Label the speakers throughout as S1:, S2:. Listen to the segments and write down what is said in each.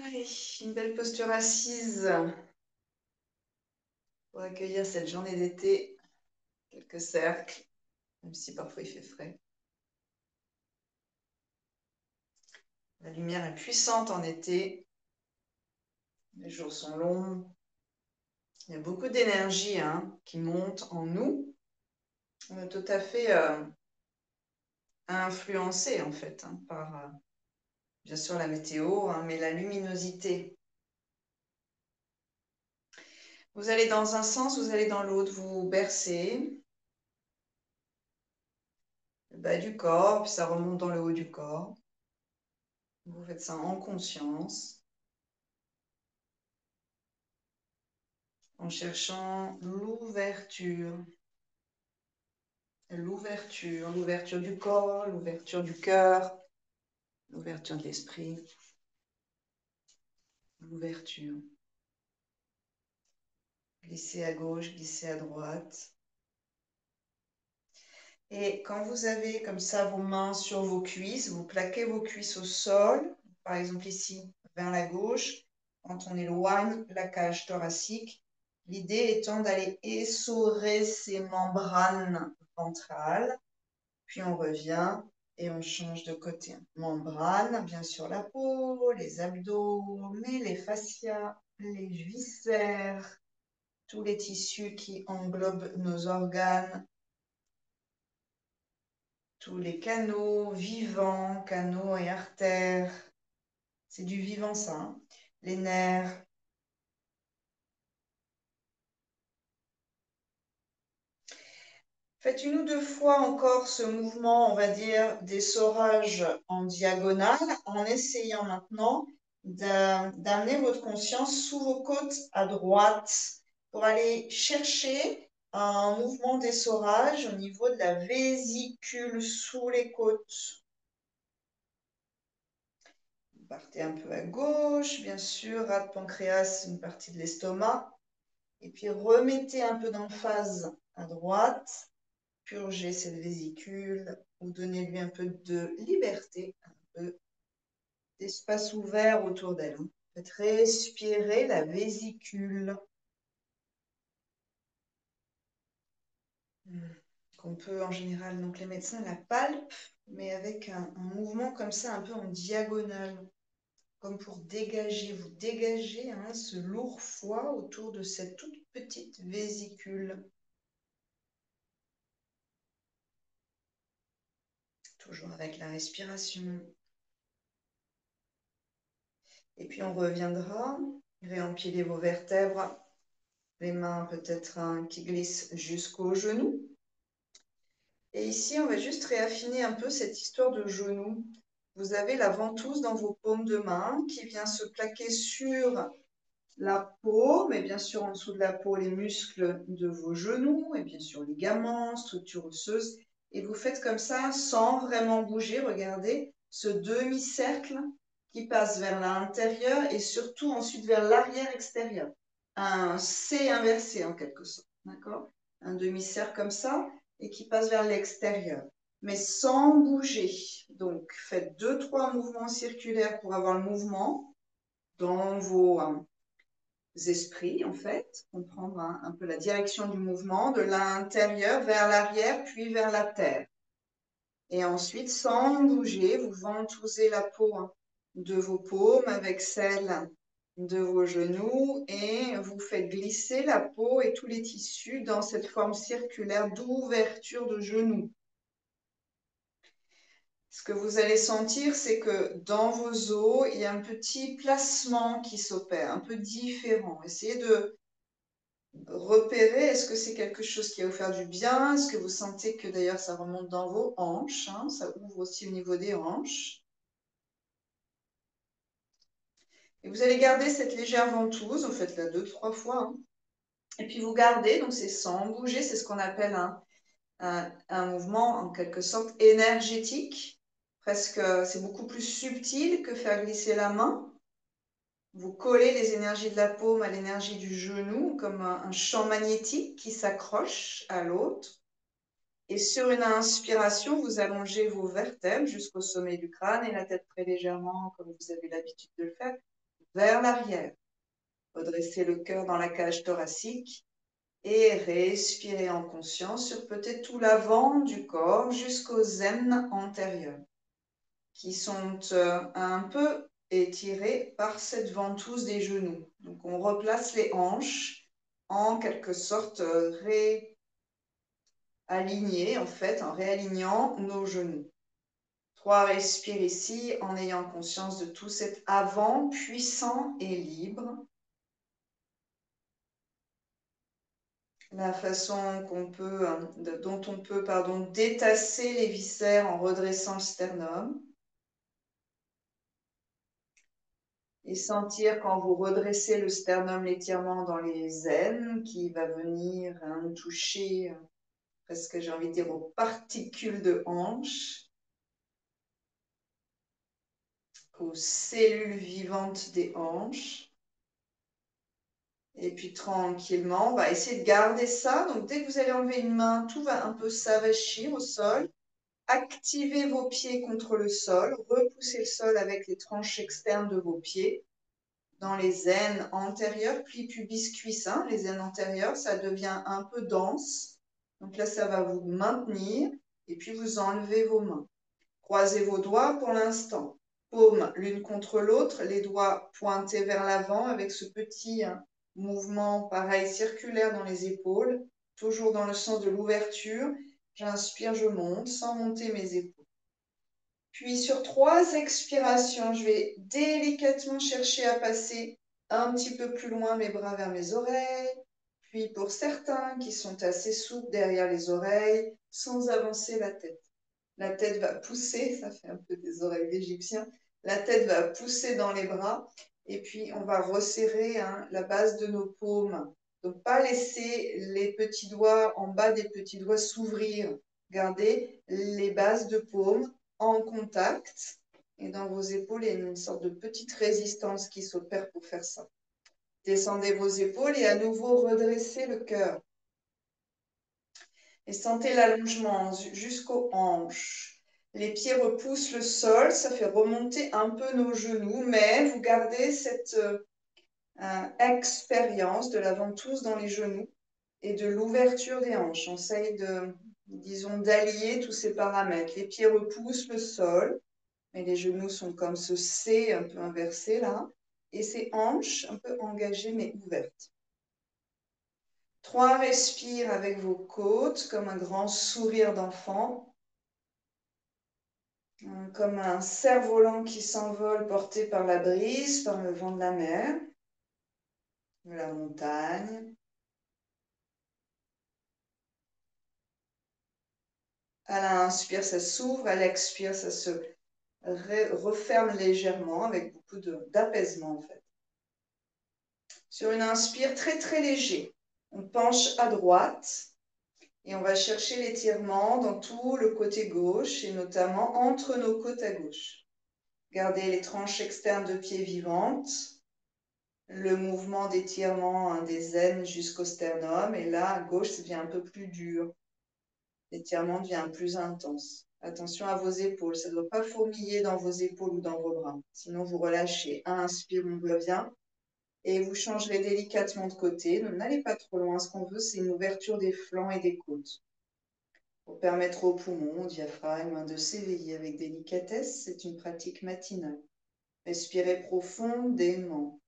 S1: Allez, une belle posture assise pour accueillir cette journée d'été. Quelques cercles, même si parfois il fait frais. La lumière est puissante en été. Les jours sont longs. Il y a beaucoup d'énergie qui monte en nous. On est tout à fait influencé en fait par bien sûr la météo, mais la luminosité. Vous allez dans un sens, vous allez dans l'autre, vous bercez le bas du corps, puis ça remonte dans le haut du corps. Vous faites ça en conscience, en cherchant l'ouverture. L'ouverture du corps, l'ouverture du cœur, l'ouverture de l'esprit, l'ouverture. Glissez à gauche, glissez à droite. Et quand vous avez comme ça vos mains sur vos cuisses, vous plaquez vos cuisses au sol, par exemple ici, vers la gauche. Quand on éloigne la cage thoracique, l'idée étant d'aller essorer ces membranes ventrales. Puis on revient et on change de côté. Membrane, bien sûr la peau, les abdos, les fascias, les viscères, tous les tissus qui englobent nos organes, tous les canaux vivants, canaux et artères. C'est du vivant ça, les nerfs. Faites une ou deux fois encore ce mouvement, on va dire, d'essorage en diagonale, en essayant maintenant d'amener votre conscience sous vos côtes à droite pour aller chercher un mouvement d'essorage au niveau de la vésicule sous les côtes. Vous partez un peu à gauche, bien sûr, rate pancréas, une partie de l'estomac. Et puis remettez un peu d'emphase à droite. Purger cette vésicule ou donner-lui un peu de liberté, un peu d'espace ouvert autour d'elle. Faites respirer la vésicule qu'on peut en général, donc les médecins la palpent, mais avec un mouvement comme ça, un peu en diagonale, comme pour dégager. Vous dégagez ce lourd foie autour de cette toute petite vésicule. Toujours avec la respiration. Et puis on reviendra, réempiler vos vertèbres, les mains peut-être qui glissent jusqu'aux genoux. Et ici, on va juste réaffiner un peu cette histoire de genoux. Vous avez la ventouse dans vos paumes de main qui vient se plaquer sur la peau, mais bien sûr en dessous de la peau, les muscles de vos genoux et bien sûr ligaments, structures osseuses. Et vous faites comme ça sans vraiment bouger. Regardez ce demi-cercle qui passe vers l'intérieur et surtout ensuite vers l'arrière extérieur. Un C inversé en quelque sorte, d'accord? Un demi-cercle comme ça et qui passe vers l'extérieur, mais sans bouger. Donc, faites 2-3 mouvements circulaires pour avoir le mouvement dans vos esprits, en fait, comprendre un peu la direction du mouvement de l'intérieur vers l'arrière, puis vers la terre. Et ensuite, sans bouger, vous ventousez la peau de vos paumes avec celle de vos genoux et vous faites glisser la peau et tous les tissus dans cette forme circulaire d'ouverture de genoux. Ce que vous allez sentir, c'est que dans vos os, il y a un petit placement qui s'opère, un peu différent. Essayez de repérer, est-ce que c'est quelque chose qui va vous faire du bien? Est-ce que vous sentez que d'ailleurs ça remonte dans vos hanches, ça ouvre aussi au niveau des hanches? Et vous allez garder cette légère ventouse, vous faites-la 2-3 fois. Et puis vous gardez, donc c'est sans bouger, c'est ce qu'on appelle un mouvement en quelque sorte énergétique. Presque, c'est beaucoup plus subtil que faire glisser la main. Vous collez les énergies de la paume à l'énergie du genou, comme un champ magnétique qui s'accroche à l'autre. Et sur une inspiration, vous allongez vos vertèbres jusqu'au sommet du crâne et la tête très légèrement, comme vous avez l'habitude de le faire, vers l'arrière. Redressez le cœur dans la cage thoracique et respirez en conscience sur peut-être tout l'avant du corps jusqu'aux aines antérieures, qui sont un peu étirées par cette ventouse des genoux. Donc on replace les hanches en quelque sorte alignées, en fait, en réalignant nos genoux. 3 respires ici en ayant conscience de tout cet avant puissant et libre. La façon dont on peut détasser les viscères en redressant le sternum. Et sentir quand vous redressez le sternum, l'étirement dans les aines qui va venir toucher presque, j'ai envie de dire, aux particules de hanche, aux cellules vivantes des hanches. Et puis tranquillement, on va essayer de garder ça. Donc dès que vous allez enlever une main, tout va un peu s'avachir au sol. Activez vos pieds contre le sol, repoussez le sol avec les tranches externes de vos pieds. Dans les aines antérieures, pli pubis cuisse, les aines antérieures, ça devient un peu dense. Donc là, ça va vous maintenir. Et puis vous enlevez vos mains. Croisez vos doigts pour l'instant. Paumes l'une contre l'autre, les doigts pointés vers l'avant avec ce petit mouvement pareil circulaire dans les épaules, toujours dans le sens de l'ouverture. J'inspire, je monte sans monter mes épaules. Puis sur 3 expirations, je vais délicatement chercher à passer un petit peu plus loin mes bras vers mes oreilles. Puis pour certains qui sont assez souples derrière les oreilles, sans avancer la tête. La tête va pousser, ça fait un peu des oreilles d'Égyptiens. La tête va pousser dans les bras et puis on va resserrer la base de nos paumes. Donc pas laisser les petits doigts en bas des petits doigts s'ouvrir. Gardez les bases de paumes en contact. Et dans vos épaules, il y a une sorte de petite résistance qui s'opère pour faire ça. Descendez vos épaules et à nouveau redressez le cœur. Et sentez l'allongement jusqu'aux hanches. Les pieds repoussent le sol, ça fait remonter un peu nos genoux, mais vous gardez cette expérience de la ventouse dans les genoux et de l'ouverture des hanches. On essaye d'allier tous ces paramètres. Les pieds repoussent le sol, mais les genoux sont comme ce C un peu inversé là, et ces hanches un peu engagées mais ouvertes. 3 respires avec vos côtes, comme un grand sourire d'enfant, comme un cerf-volant qui s'envole porté par la brise, par le vent de la mer, de la montagne. À l'inspire, ça s'ouvre, à l'expire, ça se referme légèrement avec beaucoup d'apaisement en fait. Sur une inspire très très léger, on penche à droite. Et on va chercher l'étirement dans tout le côté gauche et notamment entre nos côtes à gauche. Gardez les tranches externes de pieds vivantes, le mouvement d'étirement des aines jusqu'au sternum. Et là, à gauche, ça devient un peu plus dur. L'étirement devient plus intense. Attention à vos épaules, ça ne doit pas fourmiller dans vos épaules ou dans vos bras. Sinon, vous relâchez. Inspire, on revient. Et vous changerez délicatement de côté. N'allez pas trop loin. Ce qu'on veut, c'est une ouverture des flancs et des côtes. Pour permettre aux poumons, au diaphragme, de s'éveiller avec délicatesse, c'est une pratique matinale. Respirez profondément.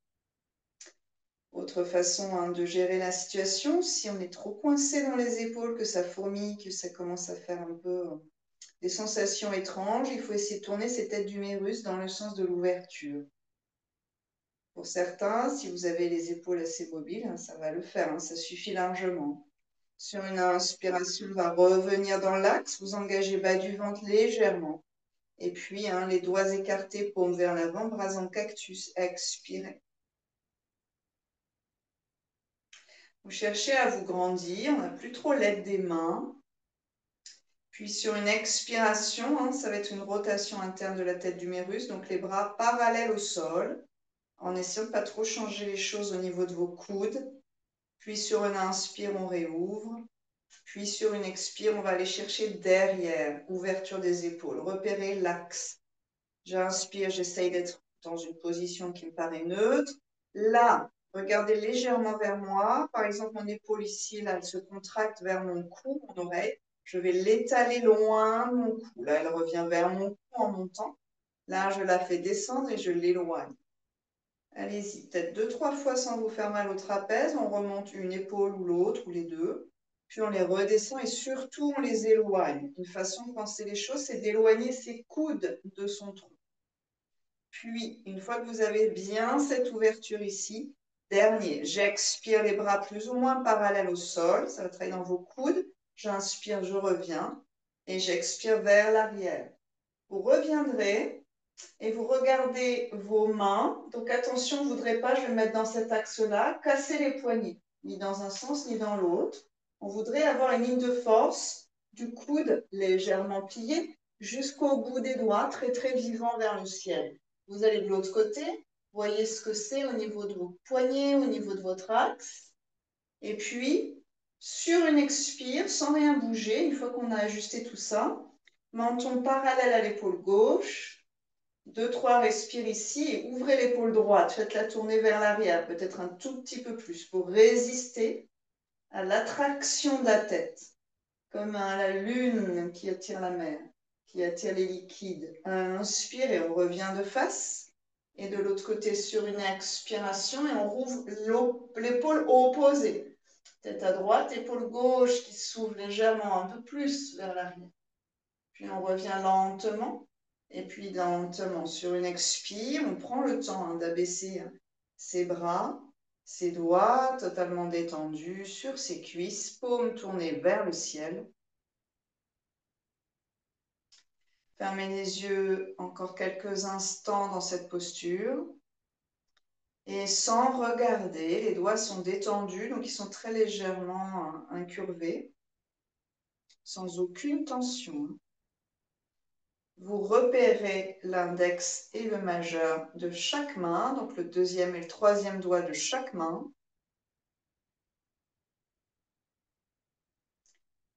S1: Autre façon de gérer la situation, si on est trop coincé dans les épaules, que ça fourmille, que ça commence à faire un peu des sensations étranges, il faut essayer de tourner ses têtes d'humérus dans le sens de l'ouverture. Pour certains, si vous avez les épaules assez mobiles, ça va le faire, ça suffit largement. Sur une inspiration, on va revenir dans l'axe, vous engagez bas du ventre légèrement. Et puis, les doigts écartés, paume vers l'avant, bras en cactus, expirez. Vous cherchez à vous grandir, on n'a plus trop l'aide des mains. Puis sur une expiration, ça va être une rotation interne de la tête d'humérus, donc les bras parallèles au sol, en essayant de ne pas trop changer les choses au niveau de vos coudes. Puis sur une inspire, on réouvre. Puis sur une expire, on va aller chercher derrière, ouverture des épaules. Repérez l'axe. J'inspire, j'essaye d'être dans une position qui me paraît neutre. Là, regardez légèrement vers moi. Par exemple, mon épaule ici, là, elle se contracte vers mon cou, mon oreille. Je vais l'étaler loin de mon cou. Là, elle revient vers mon cou en montant. Là, je la fais descendre et je l'éloigne. Allez-y, peut-être 2-3 fois sans vous faire mal au trapèze. On remonte une épaule ou l'autre, ou les deux. Puis on les redescend et surtout on les éloigne. Une façon de penser les choses, c'est d'éloigner ses coudes de son tronc. Puis, une fois que vous avez bien cette ouverture ici, dernier, j'expire les bras plus ou moins parallèles au sol. Ça va travailler dans vos coudes. J'inspire, je reviens. Et j'expire vers l'arrière. Vous reviendrez et vous regardez vos mains. Donc attention, je ne voudrais pas, je vais me mettre dans cet axe-là, casser les poignets, ni dans un sens ni dans l'autre. On voudrait avoir une ligne de force du coude légèrement plié jusqu'au bout des doigts, très très vivant vers le ciel. Vous allez de l'autre côté, voyez ce que c'est au niveau de vos poignets, au niveau de votre axe. Et puis, sur une expire, sans rien bouger, une fois qu'on a ajusté tout ça, menton parallèle à l'épaule gauche, 2-3 respires ici et ouvrez l'épaule droite. Faites-la tourner vers l'arrière, peut-être un tout petit peu plus pour résister à l'attraction de la tête, comme à la lune qui attire la mer, qui attire les liquides. Inspire et on revient de face. Et de l'autre côté sur une expiration et on rouvre l'épaule opposée. Tête à droite, épaule gauche qui s'ouvre légèrement un peu plus vers l'arrière. Puis on revient lentement. Et puis lentement, sur une expire, on prend le temps d'abaisser ses bras, ses doigts totalement détendus sur ses cuisses, paumes tournées vers le ciel. Fermez les yeux encore quelques instants dans cette posture. Et sans regarder, les doigts sont détendus, donc ils sont très légèrement incurvés, sans aucune tension. Vous repérez l'index et le majeur de chaque main, donc le deuxième et le troisième doigt de chaque main.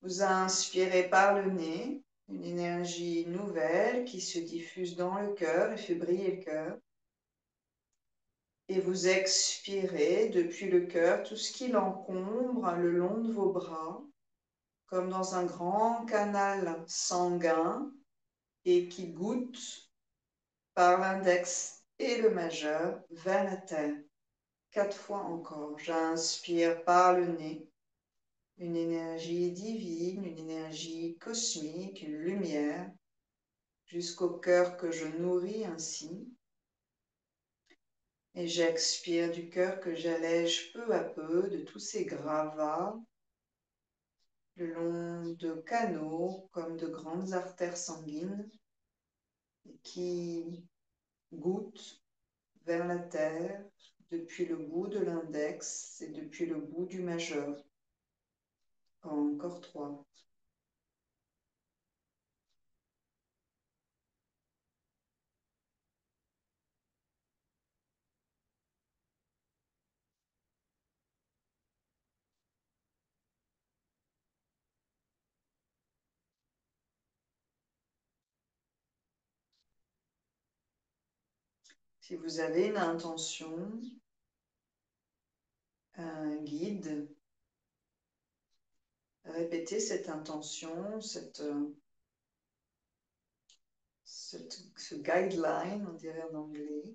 S1: Vous inspirez par le nez, une énergie nouvelle qui se diffuse dans le cœur et fait briller le cœur. Et vous expirez depuis le cœur tout ce qui l'encombre le long de vos bras, comme dans un grand canal sanguin et qui goutte par l'index et le majeur vers la terre. 4 fois encore. J'inspire par le nez une énergie divine, une énergie cosmique, une lumière, jusqu'au cœur que je nourris ainsi. Et j'expire du cœur que j'allège peu à peu de tous ces gravats le long de canaux comme de grandes artères sanguines qui goûtent vers la terre depuis le bout de l'index et depuis le bout du majeur. Encore 3. Si vous avez une intention, un guide, répétez cette intention, ce guideline, on dirait en anglais.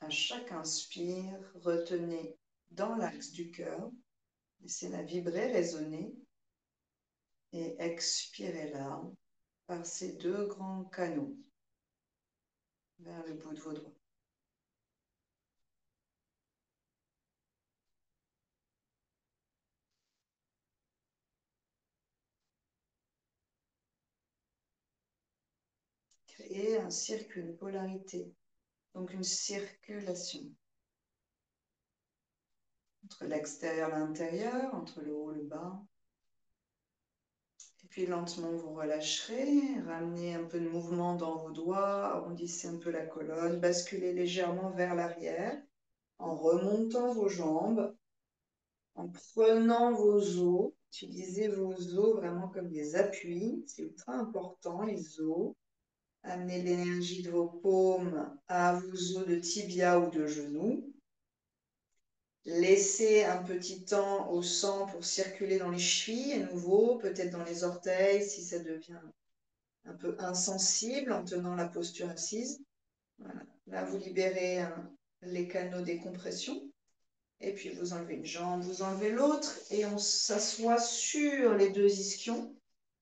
S1: À chaque inspire, retenez dans l'axe du cœur, laissez-la vibrer, résonner et expirez-la par ces deux grands canaux vers le bout de vos doigts. Créez un circuit, une polarité, donc une circulation entre l'extérieur et l'intérieur, entre le haut et le bas. Et puis lentement, vous relâcherez, ramenez un peu de mouvement dans vos doigts, arrondissez un peu la colonne, basculez légèrement vers l'arrière en remontant vos jambes, en prenant vos os Utilisez vos os vraiment comme des appuis. C'est ultra important, les os. Amenez l'énergie de vos paumes à vos os de tibia ou de genou. Laissez un petit temps au sang pour circuler dans les chevilles à nouveau, peut-être dans les orteils si ça devient un peu insensible en tenant la posture assise. Voilà. Là, vous libérez les canaux des compressions. Et puis, vous enlevez une jambe, vous enlevez l'autre. Et on s'assoit sur les deux ischions.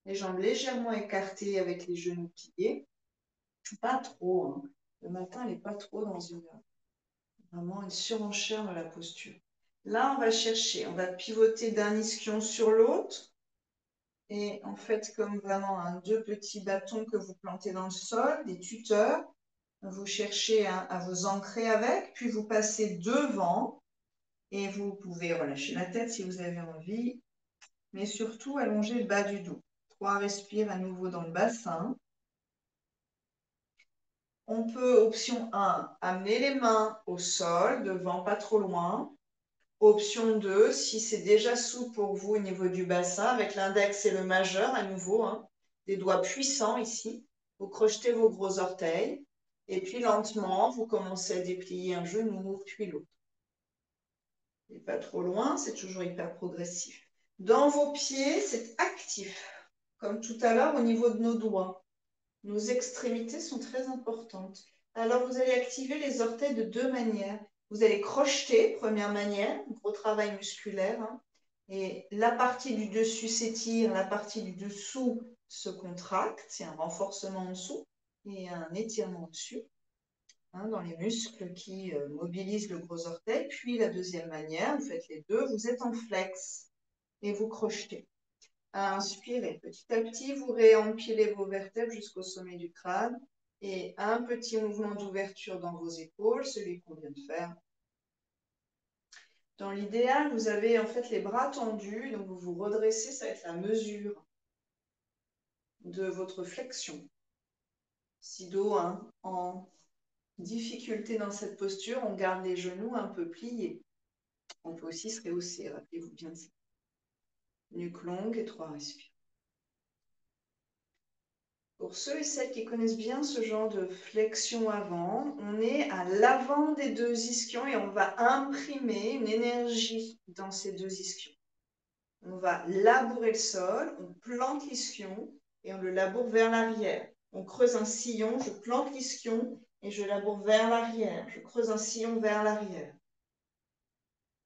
S1: Les jambes légèrement écartées avec les genoux pliés. Pas trop. Hein. Le matin, elle n'est pas trop dans vraiment une surenchère de la posture. Là, on va chercher, on va pivoter d'un ischion sur l'autre. Et en fait, comme vraiment deux petits bâtons que vous plantez dans le sol, des tuteurs, vous cherchez à vous ancrer avec, puis vous passez devant et vous pouvez relâcher la tête si vous avez envie, mais surtout allonger le bas du dos. 3 respires à nouveau dans le bassin. On peut, option 1, amener les mains au sol, devant, pas trop loin. Option 2, si c'est déjà souple pour vous au niveau du bassin, avec l'index et le majeur à nouveau, hein, des doigts puissants ici, vous crochetez vos gros orteils et puis lentement, vous commencez à déplier un genou, puis l'autre. Et pas trop loin, c'est toujours hyper progressif. Dans vos pieds, c'est actif, comme tout à l'heure au niveau de nos doigts. Nos extrémités sont très importantes. Alors, vous allez activer les orteils de 2 manières. Vous allez crocheter, première manière, gros travail musculaire. Hein, et la partie du dessus s'étire, la partie du dessous se contracte. C'est un renforcement en dessous et un étirement au-dessus, hein, dans les muscles qui mobilisent le gros orteil. Puis, la deuxième manière, vous faites les deux, vous êtes en flex et vous crochetez. Inspirez. Petit à petit, vous réempilez vos vertèbres jusqu'au sommet du crâne et un petit mouvement d'ouverture dans vos épaules, celui qu'on vient de faire. Dans l'idéal, vous avez en fait les bras tendus, donc vous vous redressez, ça va être la mesure de votre flexion. Si dos en difficulté dans cette posture, on garde les genoux un peu pliés. On peut aussi se rehausser, rappelez-vous bien ça. Nuque longue et 3 respires. Pour ceux et celles qui connaissent bien ce genre de flexion avant, on est à l'avant des 2 ischions et on va imprimer une énergie dans ces 2 ischions. On va labourer le sol, on plante l'ischion et on le laboure vers l'arrière. On creuse un sillon, je plante l'ischion et je laboure vers l'arrière. Je creuse un sillon vers l'arrière.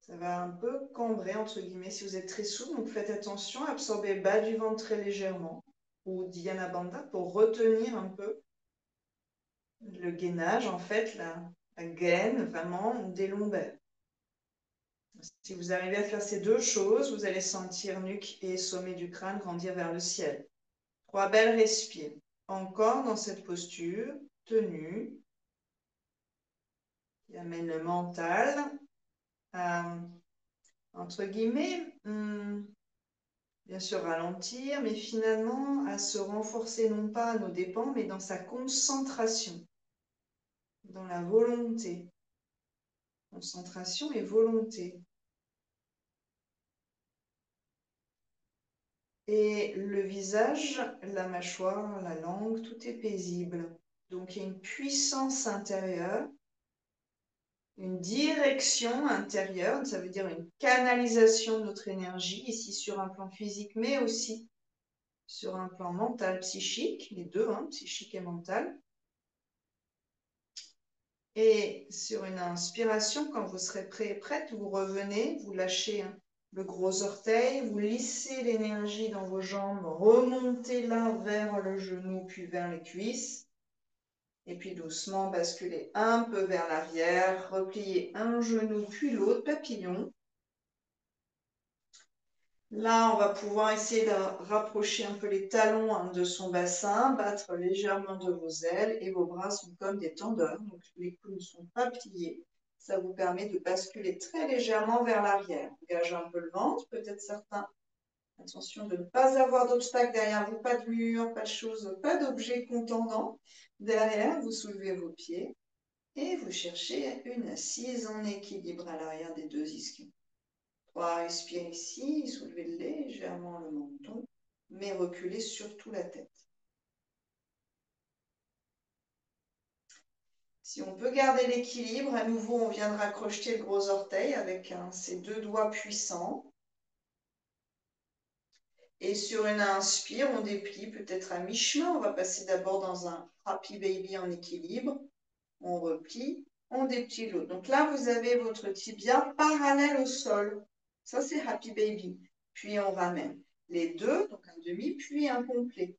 S1: Ça va un peu cambrer, entre guillemets, si vous êtes très souple. Donc faites attention, absorbez le bas du ventre très légèrement ou Dhyana Bandha pour retenir un peu le gainage, en fait, la gaine vraiment des lombaires. Si vous arrivez à faire ces 2 choses, vous allez sentir nuque et sommet du crâne grandir vers le ciel. 3 belles respires. Encore dans cette posture, tenue, qui amène le mental à, entre guillemets, bien sûr ralentir, mais finalement à se renforcer non pas à nos dépens, mais dans sa concentration, dans la volonté. Concentration et volonté. Et le visage, la mâchoire, la langue, tout est paisible. Donc il y a une puissance intérieure, une direction intérieure, ça veut dire une canalisation de notre énergie, ici sur un plan physique, mais aussi sur un plan mental, psychique, les deux, hein, psychique et mental. Et sur une inspiration, quand vous serez prêt et prête, vous revenez, vous lâchez le gros orteil, vous lissez l'énergie dans vos jambes, remontez là vers le genou, puis vers les cuisses. Et puis doucement basculez un peu vers l'arrière, repliez un genou puis l'autre, papillon. Là, on va pouvoir essayer de rapprocher un peu les talons de son bassin, battre légèrement de vos ailes et vos bras sont comme des tendeurs, donc les coudes ne sont pas pliés. Ça vous permet de basculer très légèrement vers l'arrière. Engagez un peu le ventre, peut-être certains. Attention de ne pas avoir d'obstacle derrière vous, pas de mur, pas de choses, pas d'objet contendant. Derrière, vous soulevez vos pieds et vous cherchez une assise en équilibre à l'arrière des 2 ischions. 3, respirez ici, soulevez légèrement le menton, mais reculez surtout la tête. Si on peut garder l'équilibre, à nouveau, on viendra crocheter le gros orteil avec ses 2 doigts puissants. Et sur une inspire, on déplie peut-être à mi-chemin. On va passer d'abord dans un Happy Baby en équilibre. On replie, on déplie l'autre. Donc là, vous avez votre tibia parallèle au sol. Ça, c'est Happy Baby. Puis on ramène les deux, donc un demi, puis un complet.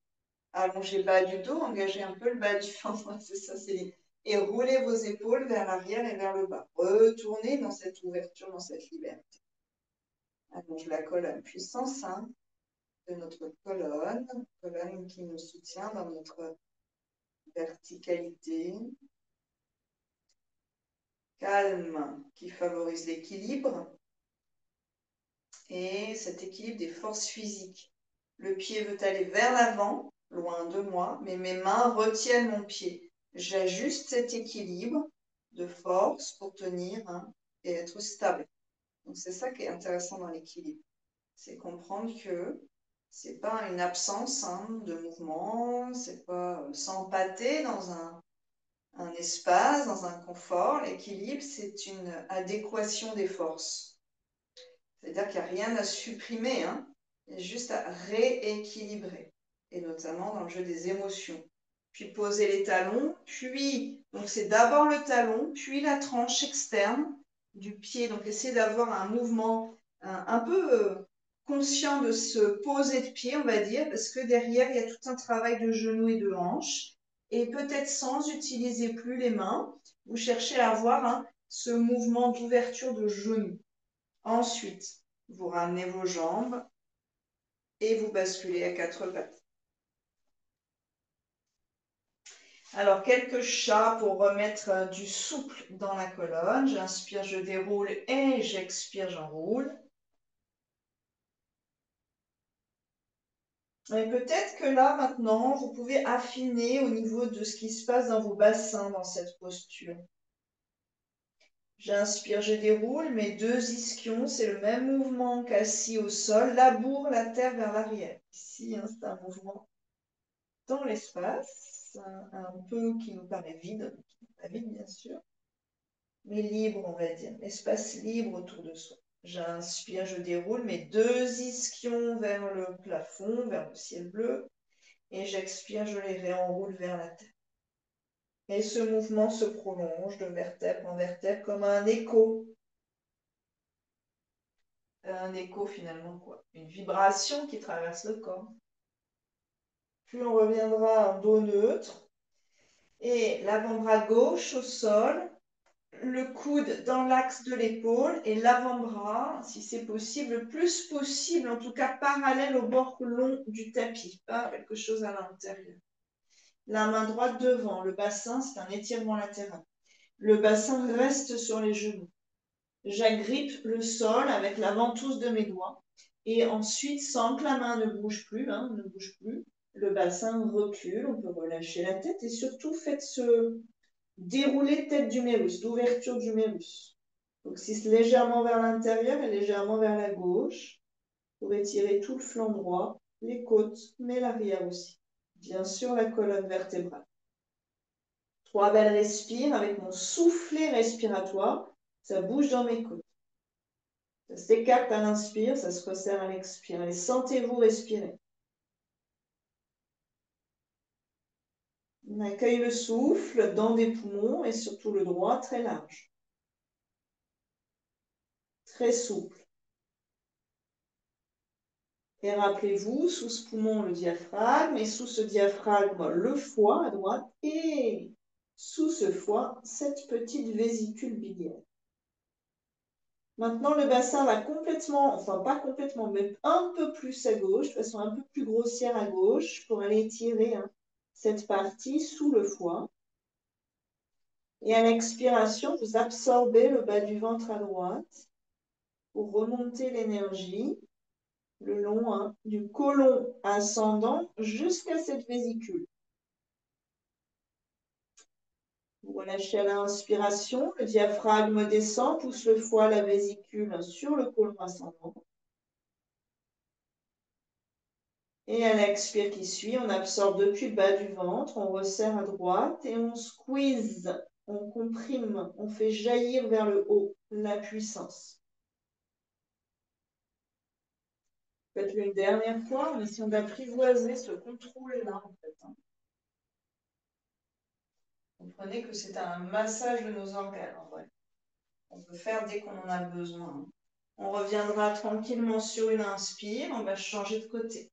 S1: Allongez le bas du dos, engagez un peu le bas du ventre. C'est ça, et roulez vos épaules vers l'arrière et vers le bas. Retournez dans cette ouverture, dans cette liberté. Allonge la colonne, puissance 1 de notre colonne qui nous soutient dans notre verticalité. Calme qui favorise l'équilibre et cet équilibre des forces physiques. Le pied veut aller vers l'avant, loin de moi, mais mes mains retiennent mon pied. J'ajuste cet équilibre de force pour tenir et être stable. Donc c'est ça qui est intéressant dans l'équilibre. C'est comprendre que c'est pas une absence de mouvement, c'est pas s'empâter dans un espace, dans un confort. L'équilibre, c'est une adéquation des forces. C'est-à-dire qu'il n'y a rien à supprimer, il y a juste à rééquilibrer, et notamment dans le jeu des émotions. Puis poser les talons, puis, donc c'est d'abord le talon, puis la tranche externe du pied. Donc essayez d'avoir un mouvement un peu conscient de se poser de pied, on va dire, parce que derrière, il y a tout un travail de genoux et de hanches. Et peut-être sans utiliser plus les mains, vous cherchez à avoir ce mouvement d'ouverture de genoux. Ensuite, vous ramenez vos jambes et vous basculez à 4 pattes. Alors, quelques chats pour remettre du souple dans la colonne. J'inspire, je déroule et j'expire, j'enroule. Et peut-être que là, maintenant, vous pouvez affiner au niveau de ce qui se passe dans vos bassins dans cette posture. J'inspire, je déroule, mes 2 ischions, c'est le même mouvement qu'assis au sol, laboure la terre vers l'arrière. Ici, c'est un mouvement dans l'espace, un peu qui nous paraît vide, pas vide bien sûr, mais libre, on va dire, espace libre autour de soi. J'inspire, je déroule mes 2 ischions vers le plafond, vers le ciel bleu, et j'expire, je les réenroule vers la terre. Et ce mouvement se prolonge de vertèbre en vertèbre comme un écho. Un écho finalement, quoi. Une vibration qui traverse le corps. Puis on reviendra en dos neutre. Et l'avant-bras gauche au sol, le coude dans l'axe de l'épaule et l'avant-bras, si c'est possible, le plus possible, en tout cas parallèle au bord long du tapis, pas quelque chose à l'intérieur. La main droite devant, le bassin, c'est un étirement latéral. Le bassin reste sur les genoux. J'agrippe le sol avec la ventouse de mes doigts et ensuite, sans que la main ne bouge plus, ne bouge plus, le bassin recule, on peut relâcher la tête et surtout faites ce déroulé de tête d'humérus, d'ouverture d'humérus. Donc, c'est légèrement vers l'intérieur et légèrement vers la gauche pour étirer tout le flanc droit, les côtes, mais l'arrière aussi. Bien sûr, la colonne vertébrale. 3 belles respires avec mon soufflet respiratoire. Ça bouge dans mes côtes. Ça s'écarte à l'inspire, ça se resserre à l'expire. Allez, sentez-vous respirer. On accueille le souffle dans des poumons et surtout le droit très large. Très souple. Et rappelez-vous, sous ce poumon, le diaphragme, et sous ce diaphragme, le foie à droite, et sous ce foie, cette petite vésicule biliaire. Maintenant, le bassin va complètement, enfin pas complètement, mais un peu plus à gauche, de façon un peu plus grossière à gauche, pour aller étirer cette partie sous le foie. Et à l'expiration, vous absorbez le bas du ventre à droite pour remonter l'énergie le long du côlon ascendant jusqu'à cette vésicule. Vous relâchez à l'inspiration, le diaphragme descend, pousse le foie, la vésicule sur le côlon ascendant. Et à l'expire qui suit, on absorbe depuis le bas du ventre, on resserre à droite et on squeeze, on comprime, on fait jaillir vers le haut la puissance. Faites-le une dernière fois en essayant d'apprivoiser ce contrôle-là en fait. Comprenez que c'est un massage de nos organes en vrai. On peut faire dès qu'on en a besoin. On reviendra tranquillement sur une inspire, on va changer de côté.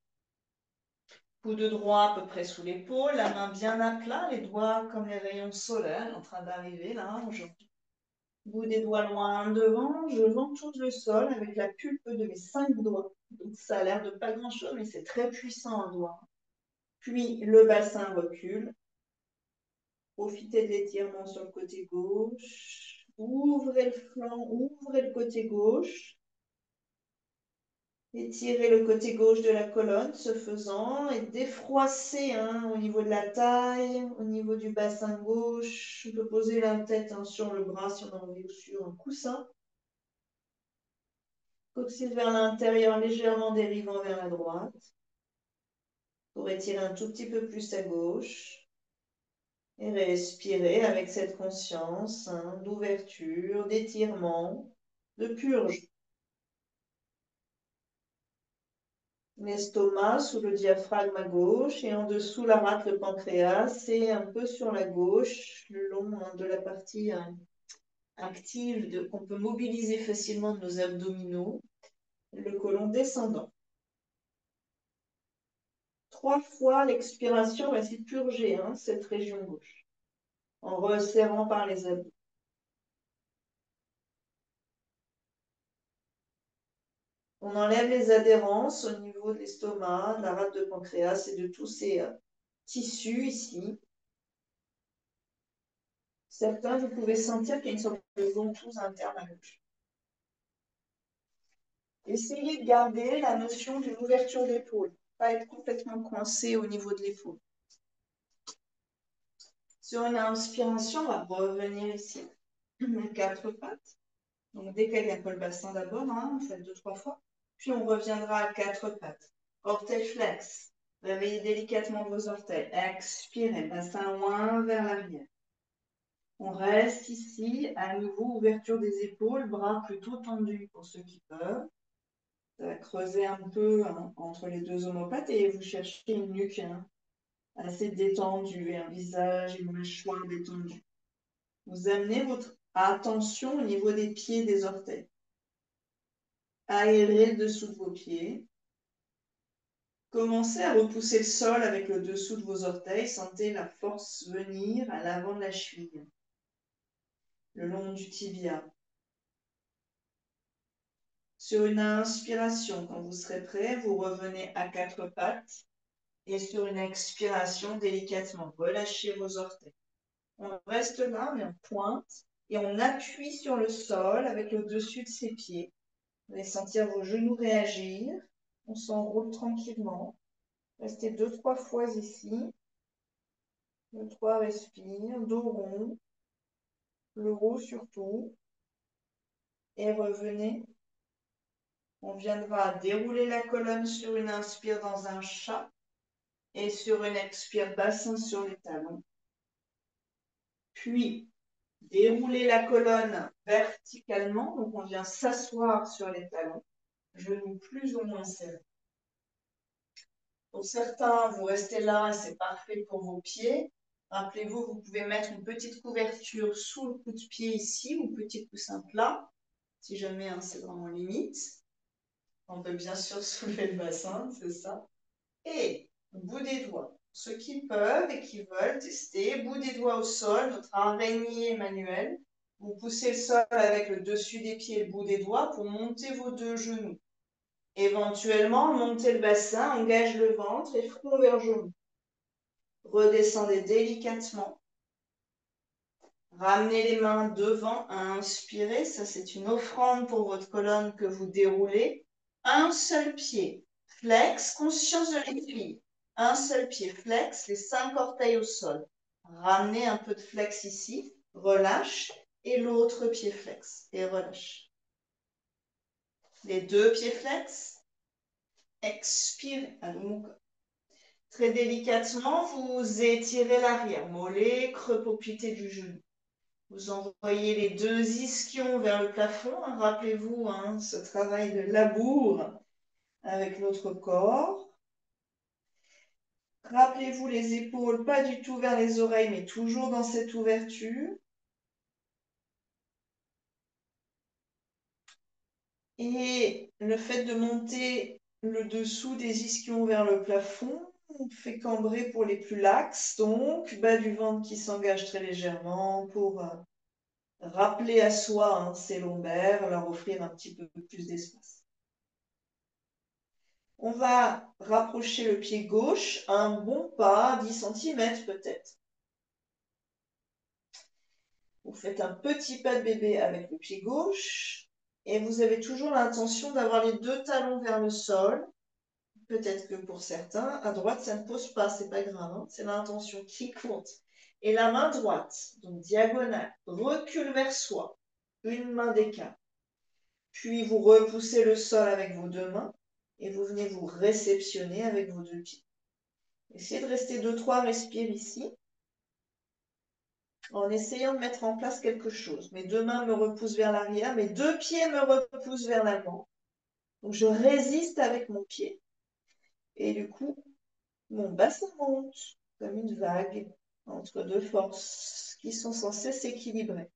S1: Coude droit à peu près sous l'épaule, la main bien à plat, les doigts comme les rayons solaires en train d'arriver là aujourd'hui. Bout des doigts loin devant, je ventouse le sol avec la pulpe de mes 5 doigts. Donc ça a l'air de pas grand chose, mais c'est très puissant un doigt. Puis le bassin recule. Profitez de l'étirement sur le côté gauche. Ouvrez le flanc, ouvrez le côté gauche. Étirez le côté gauche de la colonne, ce faisant, et défroissez au niveau de la taille, au niveau du bassin gauche. On peut poser la tête sur le bras si on a envie ou sur un coussin. Coccyx vers l'intérieur, légèrement dérivant vers la droite. Pour étirer un tout petit peu plus à gauche. Et respirer avec cette conscience d'ouverture, d'étirement, de purge. L'estomac sous le diaphragme à gauche et en dessous la rate, le pancréas, et un peu sur la gauche, le long de la partie active qu'on peut mobiliser facilement de nos abdominaux, le côlon descendant. 3 fois l'expiration va essayer de purger cette région gauche en resserrant par les abdos. On enlève les adhérences au niveau de l'estomac, de la rate de pancréas et de tous ces tissus ici. Certains, vous pouvez sentir qu'il y a une sorte de ventouse interne à gauche. Essayez de garder la notion d'une ouverture d'épaule, pas être complètement coincé au niveau de l'épaule. Sur une inspiration, on va revenir ici, 4 pattes. Donc décalez un peu le bassin d'abord, on fait 2-3 fois. Puis on reviendra à 4 pattes. Orteil flex. Réveillez délicatement vos orteils. Expirez, bassin loin vers l'arrière. On reste ici, à nouveau, ouverture des épaules, bras plutôt tendus pour ceux qui peuvent. Ça va creuser un peu entre les deux omoplates et vous cherchez une nuque assez détendue et un visage et une mâchoire détendue. Vous amenez votre attention au niveau des pieds et des orteils. Aérez le dessous de vos pieds. Commencez à repousser le sol avec le dessous de vos orteils. Sentez la force venir à l'avant de la cheville, le long du tibia. Sur une inspiration, quand vous serez prêt, vous revenez à 4 pattes. Et sur une expiration, délicatement, relâchez vos orteils. On reste là, mais on pointe. Et on appuie sur le sol avec le dessus de ses pieds. Vous allez sentir vos genoux réagir. On s'enroule tranquillement. Restez 2-3 fois ici. 2-3 respire, dos rond, le haut surtout. Et revenez. On viendra dérouler la colonne sur une inspire dans un chat. Et sur une expire, bassin sur les talons. Puis, dérouler la colonne verticalement. Donc, on vient s'asseoir sur les talons. Genoux plus ou moins serrés. Pour certains, vous restez là et c'est parfait pour vos pieds. Rappelez-vous, vous pouvez mettre une petite couverture sous le coup de pied ici ou petit coussin plat, si jamais c'est vraiment limite. On peut bien sûr soulever le bassin, c'est ça. Et bout des doigts. Ceux qui peuvent et qui veulent tester, bout des doigts au sol, notre araignée manuelle. Vous poussez le sol avec le dessus des pieds et le bout des doigts pour monter vos 2 genoux. Éventuellement, montez le bassin, engage le ventre et front vers genou. Redescendez délicatement. Ramenez les mains devant, inspirez. Ça, c'est une offrande pour votre colonne que vous déroulez. Un seul pied. Flex, conscience de l'équilibre. Un seul pied, flex, les 5 orteils au sol. Ramenez un peu de flex ici, relâche, et l'autre pied flex, et relâche. Les deux pieds flex, expirez à nouveau. Très délicatement, vous étirez l'arrière, mollet, creux poplité du genou. Vous envoyez les deux ischions vers le plafond. Rappelez-vous ce travail de labour avec notre corps. Rappelez-vous les épaules, pas du tout vers les oreilles, mais toujours dans cette ouverture. Et le fait de monter le dessous des ischions vers le plafond, on fait cambrer pour les plus laxes, donc bas du ventre qui s'engage très légèrement pour rappeler à soi ses lombaires, leur offrir un petit peu plus d'espace. On va rapprocher le pied gauche, un bon pas, 10 cm peut-être. Vous faites un petit pas de bébé avec le pied gauche et vous avez toujours l'intention d'avoir les deux talons vers le sol. Peut-être que pour certains, à droite, ça ne pose pas, c'est pas grave, c'est l'intention qui compte. Et la main droite, donc diagonale, recule vers soi, une main d'écart. Puis vous repoussez le sol avec vos deux mains et vous venez vous réceptionner avec vos deux pieds. Essayez de rester 2-3 respires ici en essayant de mettre en place quelque chose. Mes deux mains me repoussent vers l'arrière, mes deux pieds me repoussent vers l'avant. Donc je résiste avec mon pied. Et du coup, mon bassin monte comme une vague entre deux forces qui sont censées s'équilibrer.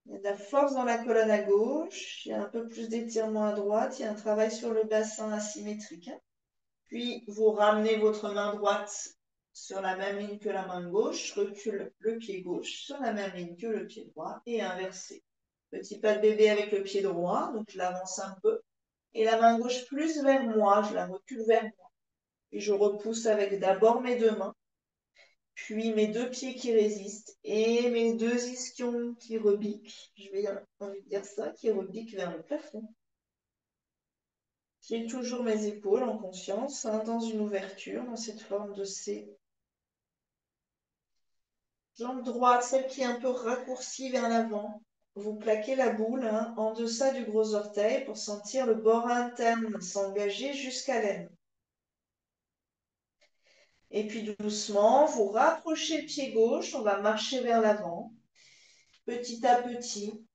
S1: Il y a de la force dans la colonne à gauche, il y a un peu plus d'étirement à droite, il y a un travail sur le bassin asymétrique. Puis vous ramenez votre main droite sur la même ligne que la main gauche, recule le pied gauche sur la même ligne que le pied droit et inversé. Petit pas de bébé avec le pied droit, donc je l'avance un peu. Et la main gauche plus vers moi, je la recule vers moi. Et je repousse avec d'abord mes deux mains, puis mes deux pieds qui résistent et mes deux ischions qui rebiquent. Je vais envie de dire ça, qui rebiquent vers le plafond. J'ai toujours mes épaules en conscience, dans une ouverture, dans cette forme de C. Jambe droite, celle qui est un peu raccourcie vers l'avant. Vous plaquez la boule en deçà du gros orteil pour sentir le bord interne s'engager jusqu'à l'aine. Et puis doucement, vous rapprochez le pied gauche, on va marcher vers l'avant. Petit à petit,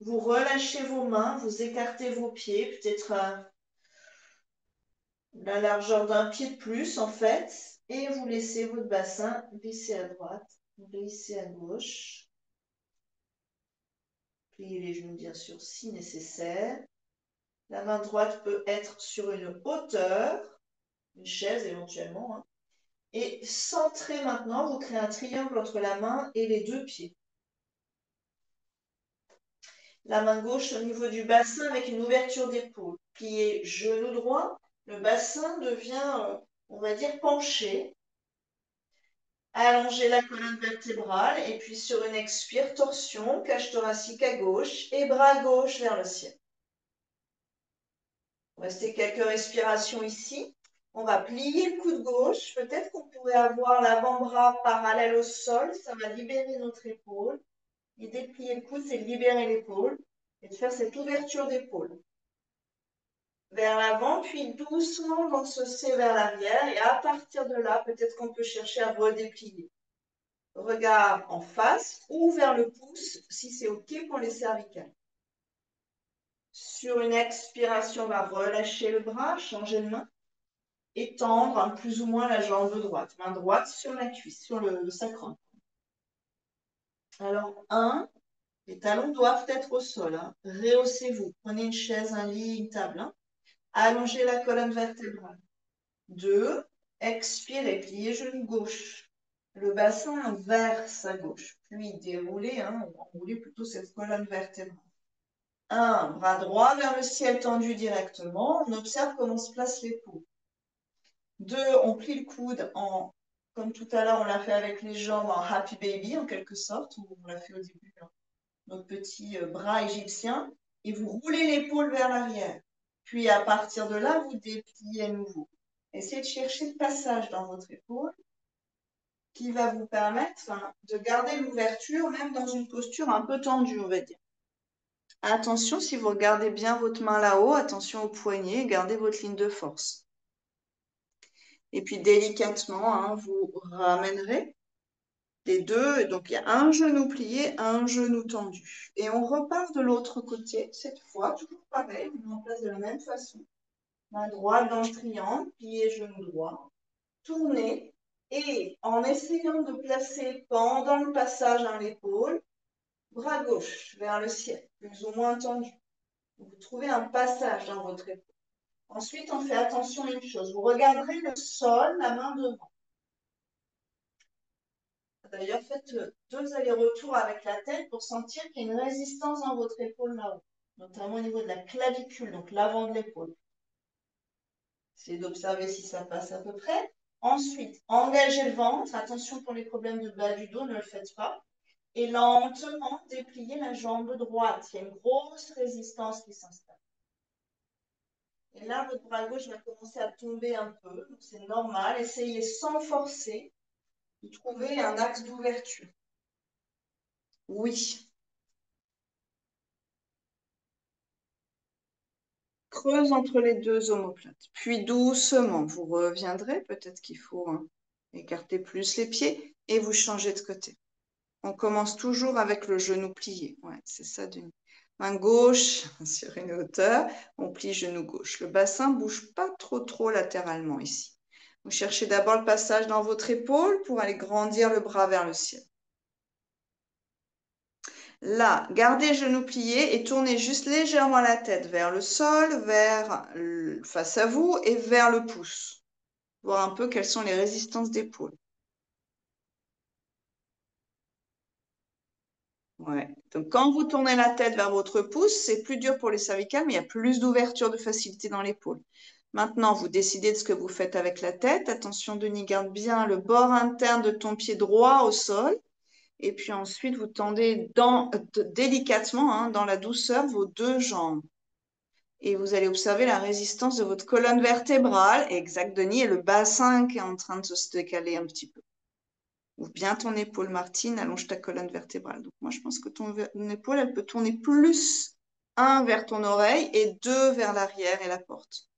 S1: vous relâchez vos mains, vous écartez vos pieds, peut-être la largeur d'un pied de plus en fait, et vous laissez votre bassin glisser à droite, glisser à gauche. Pliez les genoux bien sûr si nécessaire. La main droite peut être sur une hauteur, une chaise éventuellement. Et centrez maintenant, vous créez un triangle entre la main et les deux pieds. La main gauche au niveau du bassin avec une ouverture d'épaule. Pliez genou droit, le bassin devient, on va dire, penché. Allongez la colonne vertébrale et puis sur une expire, torsion, cage thoracique à gauche et bras gauche vers le ciel. Restez quelques respirations ici. On va plier le coude gauche. Peut-être qu'on pourrait avoir l'avant-bras parallèle au sol. Ça va libérer notre épaule. L'idée de plier le coude, c'est de libérer l'épaule et de faire cette ouverture d'épaule. Vers l'avant, puis doucement l'encenser vers l'arrière. Et à partir de là, peut-être qu'on peut chercher à redéplier. Regard en face ou vers le pouce, si c'est OK pour les cervicales. Sur une expiration, on va relâcher le bras, changer de main. Étendre plus ou moins la jambe droite. Main droite sur la cuisse, sur le sacrum. Alors, 1, les talons doivent être au sol. Rehaussez-vous. Prenez une chaise, un lit, une table. Allongez la colonne vertébrale. 2, expirez, pliez genou gauche. Le bassin vers sa gauche. Puis déroulez, enroulez plutôt cette colonne vertébrale. 1, bras droit vers le ciel tendu directement. On observe comment se place l'épaule. 2, on plie le coude comme tout à l'heure, on l'a fait avec les jambes en happy baby, en quelque sorte, ou on l'a fait au début, notre petit bras égyptien, et vous roulez l'épaule vers l'arrière. Puis à partir de là, vous dépliez à nouveau. Essayez de chercher le passage dans votre épaule. qui va vous permettre de garder l'ouverture, même dans une posture un peu tendue, on va dire. Attention, si vous regardez bien votre main là-haut, attention au poignet, gardez votre ligne de force. Et puis délicatement, vous ramènerez les deux. Donc il y a un genou plié, un genou tendu. Et on repart de l'autre côté, cette fois, toujours pareil, on met en place de la même façon. Main droite dans le triangle, plié genou droit, tournez. Et en essayant de placer pendant le passage à l'épaule, bras gauche vers le ciel, plus ou moins tendu. Vous trouvez un passage dans votre épaule. Ensuite, on fait attention à une chose. Vous regarderez le sol, la main devant. D'ailleurs, faites 2 allers-retours avec la tête pour sentir qu'il y a une résistance dans votre épaule là-haut, notamment au niveau de la clavicule, donc l'avant de l'épaule. Essayez d'observer si ça passe à peu près. Ensuite, engagez le ventre. Attention pour les problèmes de bas du dos, ne le faites pas. Et lentement, dépliez la jambe droite. Il y a une grosse résistance qui s'installe. Et là, votre bras gauche va commencer à tomber un peu. C'est normal. Essayez sans forcer de trouver un axe d'ouverture. Oui. Creuse entre les deux omoplates. Puis doucement, vous reviendrez. Peut-être qu'il faut écarter plus les pieds et vous changez de côté. On commence toujours avec le genou plié. Ouais, c'est ça, Denis. Main gauche sur une hauteur, on plie genou gauche. Le bassin ne bouge pas trop latéralement ici. Vous cherchez d'abord le passage dans votre épaule pour aller grandir le bras vers le ciel. Là, gardez genou plié et tournez juste légèrement la tête vers le sol, face à vous et vers le pouce. Voir un peu quelles sont les résistances d'épaule. Ouais. Donc, quand vous tournez la tête vers votre pouce, c'est plus dur pour les cervicales, mais il y a plus d'ouverture, de facilité dans l'épaule. Maintenant, vous décidez de ce que vous faites avec la tête. Attention, Denis, garde bien le bord interne de ton pied droit au sol. Et puis ensuite, vous tendez délicatement, dans la douceur, vos 2 jambes. Et vous allez observer la résistance de votre colonne vertébrale. Exact, Denis, et le bassin qui est en train de se décaler un petit peu. Ouvre bien ton épaule, Martine, allonge ta colonne vertébrale. Donc moi, je pense que ton épaule, elle peut tourner plus, 1 vers ton oreille et 2 vers l'arrière et la porte.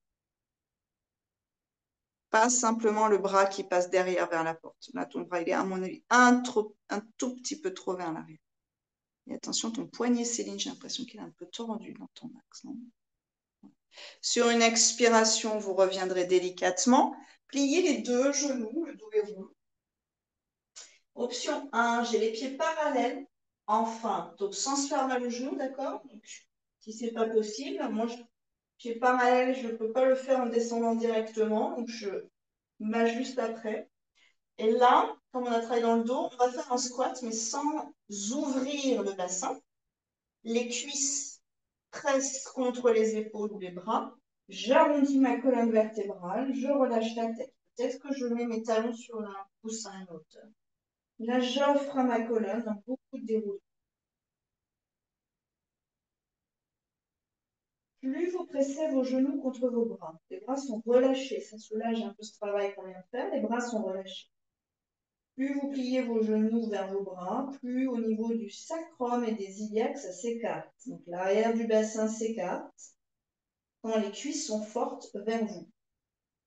S1: Pas simplement le bras qui passe derrière vers la porte. Là, ton bras, il est à mon avis un tout petit peu trop vers l'arrière. Et attention, ton poignet, Céline, j'ai l'impression qu'il est un peu tordu dans ton axe, non? Sur une expiration, vous reviendrez délicatement. Pliez les 2 genoux, le dos est rond. Option 1, j'ai les pieds parallèles. Enfin, donc sans se faire mal au genou, d'accord? Si ce n'est pas possible, moi, pied parallèle, je ne peux pas le faire en descendant directement. Donc, je m'ajuste après. Et là, comme on a travaillé dans le dos, on va faire un squat, mais sans ouvrir le bassin. Les cuisses pressent contre les épaules ou les bras. J'arrondis ma colonne vertébrale, je relâche la tête. Peut-être que je mets mes talons sur un coussin à une hauteur. Là, j'offre à ma colonne beaucoup de déroulé. Plus vous pressez vos genoux contre vos bras. Les bras sont relâchés. Ça soulage un peu ce travail qu'on vient de faire. Les bras sont relâchés. Plus vous pliez vos genoux vers vos bras, plus au niveau du sacrum et des iliaques, ça s'écarte. Donc l'arrière du bassin s'écarte quand les cuisses sont fortes vers vous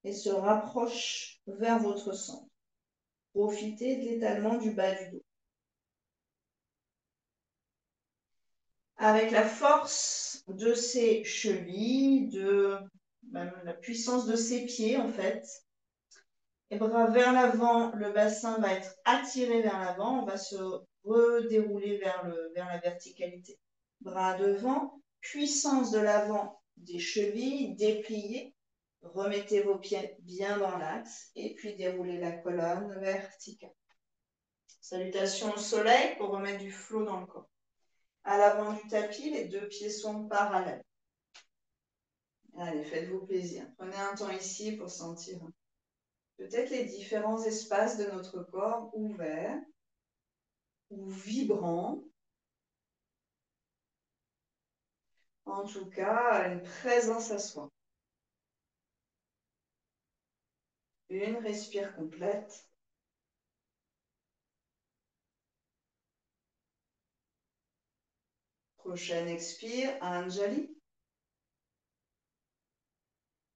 S1: et se rapprochent vers votre centre. Profitez de l'étalement du bas du dos. Avec la force de ses chevilles, même la puissance de ses pieds en fait, les bras vers l'avant, le bassin va être attiré vers l'avant, on va se redérouler vers la verticalité. Bras devant, puissance de l'avant des chevilles, dépliées, remettez vos pieds bien dans l'axe et puis déroulez la colonne verticale. Salutations au soleil pour remettre du flot dans le corps. À l'avant du tapis, les 2 pieds sont parallèles. Allez, faites-vous plaisir. Prenez un temps ici pour sentir peut-être les différents espaces de notre corps ouverts ou vibrants. En tout cas, une présence à soi. Une respire complète. Prochaine expire, Anjali.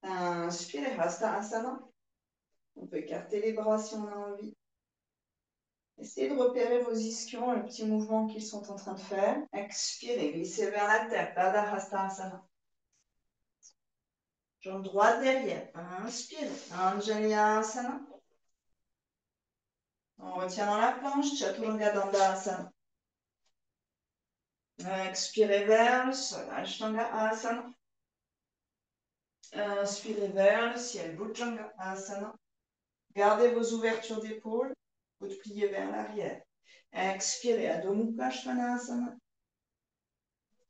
S1: Inspirez, Hasta Asana. On peut écarter les bras si on a envie. Essayez de repérer vos ischions, le petit mouvement qu'ils sont en train de faire. Expirez, glissez vers la terre, Pada Hasta Asana. Jambe droite derrière. Inspirez, Anjali Asana. On retient dans la planche, Chaturanga Dandasana. Expirez vers le sol, Ashtanga Asana. Inspirez vers le ciel, Bhujanga Asana. Gardez vos ouvertures d'épaule, vous pliez vers l'arrière. Expirez, Adho Mukha Svanasana.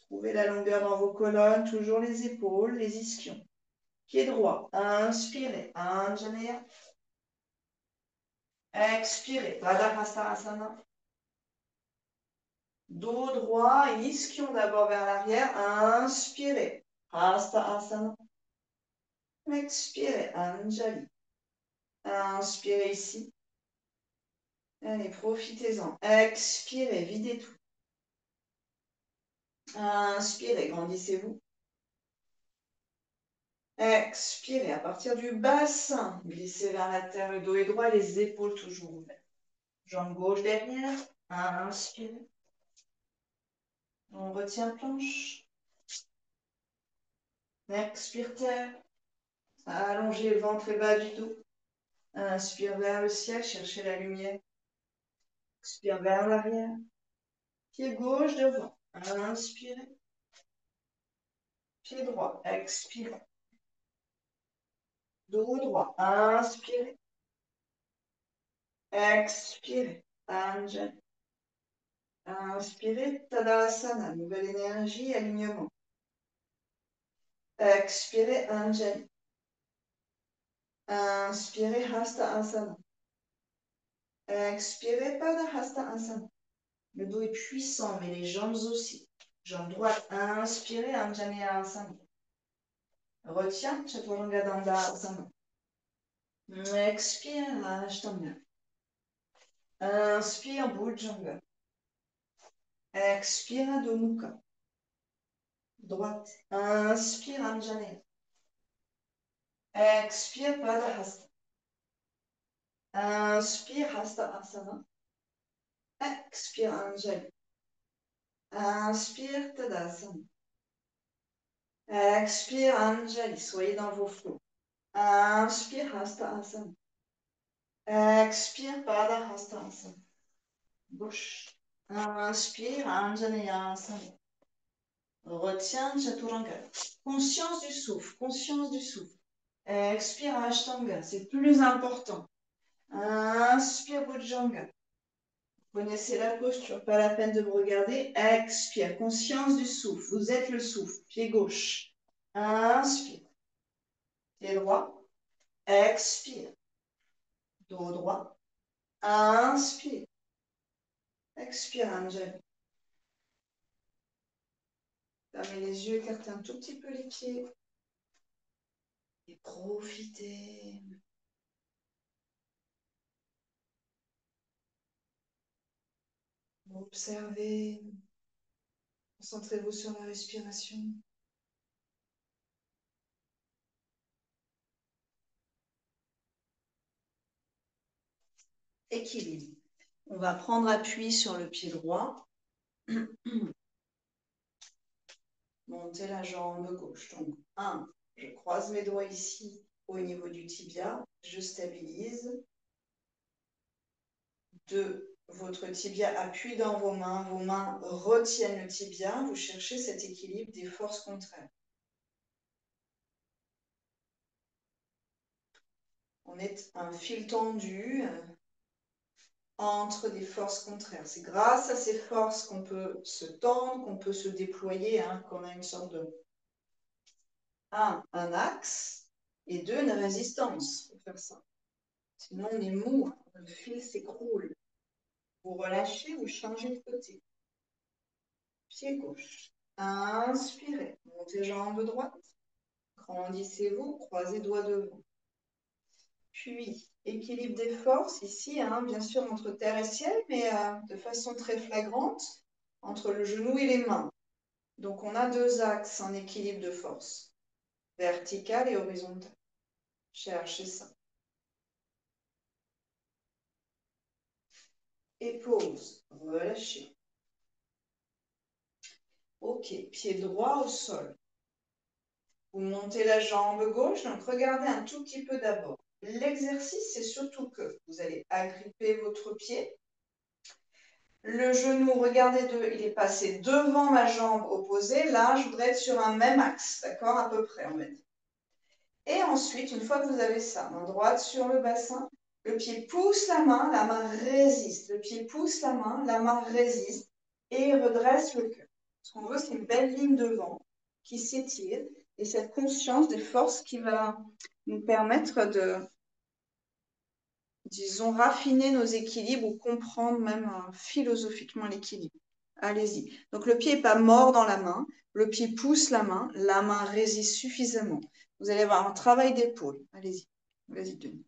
S1: Trouvez la longueur dans vos colonnes, toujours les épaules, les ischions. Pied droit, inspirez, Anjaneya. Expirez, Padahastasana. Dos droit et ischion d'abord vers l'arrière, inspirez, Hasta Asana. Expirez, Anjali. Inspirez ici. Allez, profitez-en. Expirez, videz tout. Inspirez, grandissez-vous. Expirez, à partir du bassin, glissez vers la terre, le dos est droit, les épaules toujours ouvertes. Jambe gauche derrière, inspirez. On retient planche. Expire terre. Allongez le ventre et bas du dos. Inspire vers le ciel, cherchez la lumière. Expire vers l'arrière. Pied gauche devant. Inspirez. Pied droit. Expirez. Dos droit. Inspirez. Expirez. Anjali. Inspirez. Tadasana. Nouvelle énergie, alignement. Expirez. Anjali. Inspirez. Hasta Asana. Expirez. Padahasta Asana. Le dos est puissant, mais les jambes aussi. Jambe droite, inspirez, Anjaneyasana Asana. Retiens, Chaturanga Dandasana. Expire, Ashtanga. Inspire, Bhujanga. Expire, Adho Mukha. Droite, inspire, Anjaneya. Expire, Padahasta. Inspire, Hasta Asana. Expire, Anjali. Inspire, Tadasana. Expire, Anjali. Soyez dans vos flots. Inspire, Hasta Asana. Expire, Padahasta Asana. Bouche. Inspire, Anjaneyasana. Retiens, Chaturanga. Conscience du souffle, conscience du souffle. Expire, Ashtanga, c'est plus important. Inspire, Bhujanga. Vous connaissez la posture, pas la peine de vous regarder. Expire, conscience du souffle. Vous êtes le souffle. Pied gauche. Inspire. Pied droit. Expire. Dos droit. Inspire. Expire, Anjali. Fermez les yeux, écartez un tout petit peu les pieds. Et profitez. Observez. Concentrez-vous sur la respiration. Équilibre. On va prendre appui sur le pied droit. Monter la jambe gauche. Donc, 1, je croise mes doigts ici au niveau du tibia. Je stabilise. 2, votre tibia appuie dans vos mains retiennent le tibia. Vous cherchez cet équilibre des forces contraires. On est un fil tendu entre des forces contraires. C'est grâce à ces forces qu'on peut se tendre, qu'on peut se déployer, qu'on a une sorte de... un axe, et 2, une résistance pour faire ça. Sinon, on est mou, le fil s'écroule. Vous relâchez, vous changez de côté. Pied gauche. Inspirez. Montez jambe droite. Grandissez-vous, croisez doigts devant. Puis, équilibre des forces ici, bien sûr, entre terre et ciel, mais de façon très flagrante, entre le genou et les mains. Donc, on a deux axes en équilibre de force, vertical et horizontal. Cherchez ça. Et pause. Relâchez. Ok, pied droit au sol. Vous montez la jambe gauche, donc regardez un tout petit peu d'abord. L'exercice, c'est surtout que vous allez agripper votre pied. Le genou, regardez, il est passé devant ma jambe opposée. Là, je voudrais être sur un même axe, d'accord, à peu près, on va dire. Et ensuite, une fois que vous avez ça, main droite sur le bassin, le pied pousse la main résiste. Le pied pousse la main résiste et redresse le cœur. Ce qu'on veut, c'est une belle ligne devant qui s'étire et cette conscience des forces qui va nous permettre de, disons, raffiner nos équilibres ou comprendre même philosophiquement l'équilibre. Allez-y. Donc le pied n'est pas mort dans la main, le pied pousse la main résiste suffisamment. Vous allez avoir un travail d'épaule. Allez-y. Vas-y, Denis.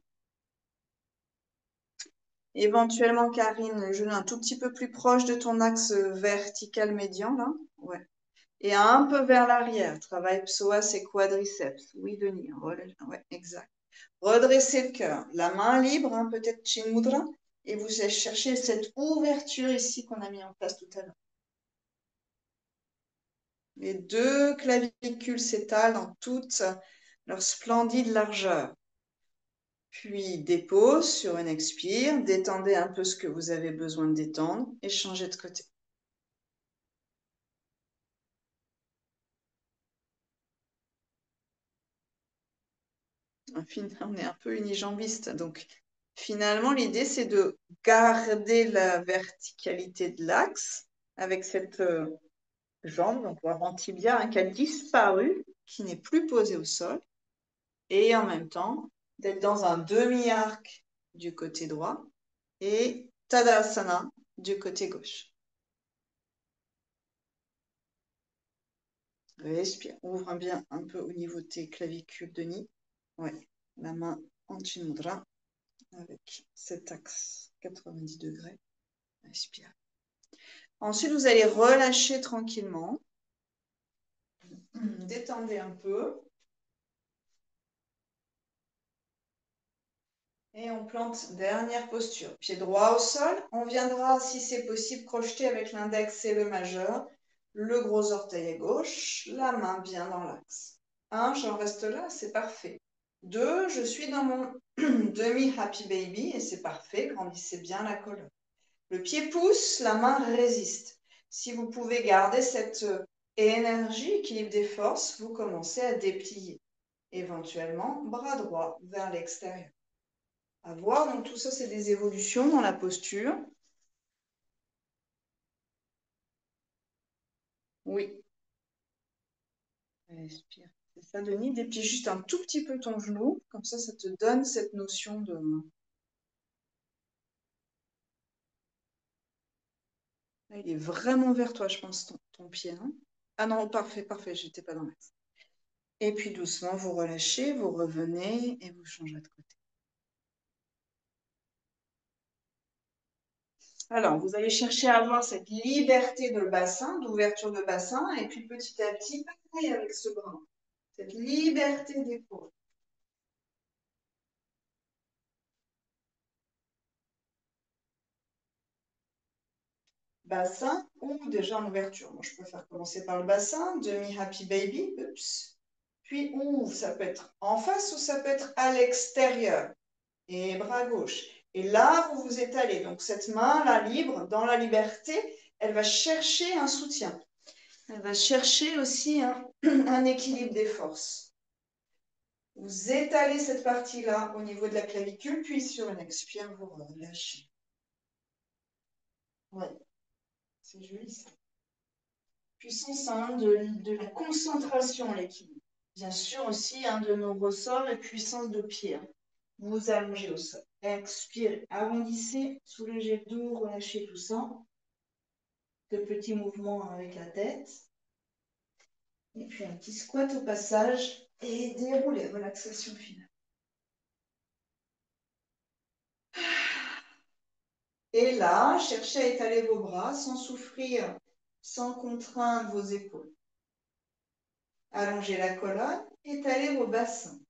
S1: Éventuellement, Karine, le genou un tout petit peu plus proche de ton axe vertical médian, là. Ouais. Et un peu vers l'arrière. Travail psoas et quadriceps. Oui, Denis. Ouais, exact. Redressez le cœur. La main libre, hein, peut-être Chin Mudra. Et vous allez chercher cette ouverture ici qu'on a mis en place tout à l'heure. Les deux clavicules s'étalent dans toute leur splendide largeur. Puis dépose sur une expire, détendez un peu ce que vous avez besoin de détendre et changez de côté. On est un peu unijambiste, donc finalement l'idée c'est de garder la verticalité de l'axe avec cette jambe, donc avant tibia, qui a disparu, qui n'est plus posée au sol, et en même temps d'être dans un demi-arc du côté droit et Tadasana du côté gauche. Respire, ouvre bien un peu au niveau de tes clavicules, Denis. Ouais, la main en Chin Mudra avec cet axe 90 degrés. Respire. Ensuite, vous allez relâcher tranquillement. Détendez un peu. Et on plante, dernière posture. Pied droit au sol. On viendra, si c'est possible, crocheter avec l'index et le majeur. Le gros orteil à gauche, la main bien dans l'axe. 1, j'en reste là, c'est parfait. 2, je suis dans mon demi-happy baby et c'est parfait, grandissez bien la colonne. Le pied pousse, la main résiste. Si vous pouvez garder cette énergie, équilibre des forces, vous commencez à déplier. Éventuellement, bras droit vers l'extérieur. À voir, donc tout ça, c'est des évolutions dans la posture. Oui. Respire. C'est ça, Denis. Déplie juste un tout petit peu ton genou. Comme ça te donne cette notion de... Là, il est vraiment vers toi, je pense, ton pied. Hein. Ah non, parfait, parfait. J'étais pas dans l'axe. Et puis doucement, vous relâchez, vous revenez et vous changez de côté. Alors, vous allez chercher à avoir cette liberté de bassin, d'ouverture de bassin, et puis petit à petit, pareil avec ce bras. Cette liberté d'épaule. Bassin ou déjà en ouverture. Moi, je préfère commencer par le bassin, demi-happy baby, oups. Puis ouvre, ça peut être en face ou ça peut être à l'extérieur. Et bras gauche. Et là, vous vous étalez. Donc, cette main-là, libre, dans la liberté, elle va chercher un soutien. Elle va chercher aussi un équilibre des forces. Vous étalez cette partie-là au niveau de la clavicule, puis sur une expire, vous relâchez. Ouais, c'est joli ça. Puissance de la concentration à l'équilibre. Bien sûr aussi de nos ressorts et puissance de pied. Vous allongez au sol. Expirez, arrondissez, soulagez le dos, relâchez tout ça. De petits mouvements avec la tête. Et puis un petit squat au passage et déroulez, relaxation finale. Et là, cherchez à étaler vos bras sans souffrir, sans contraindre vos épaules. Allongez la colonne, étalez vos bassins.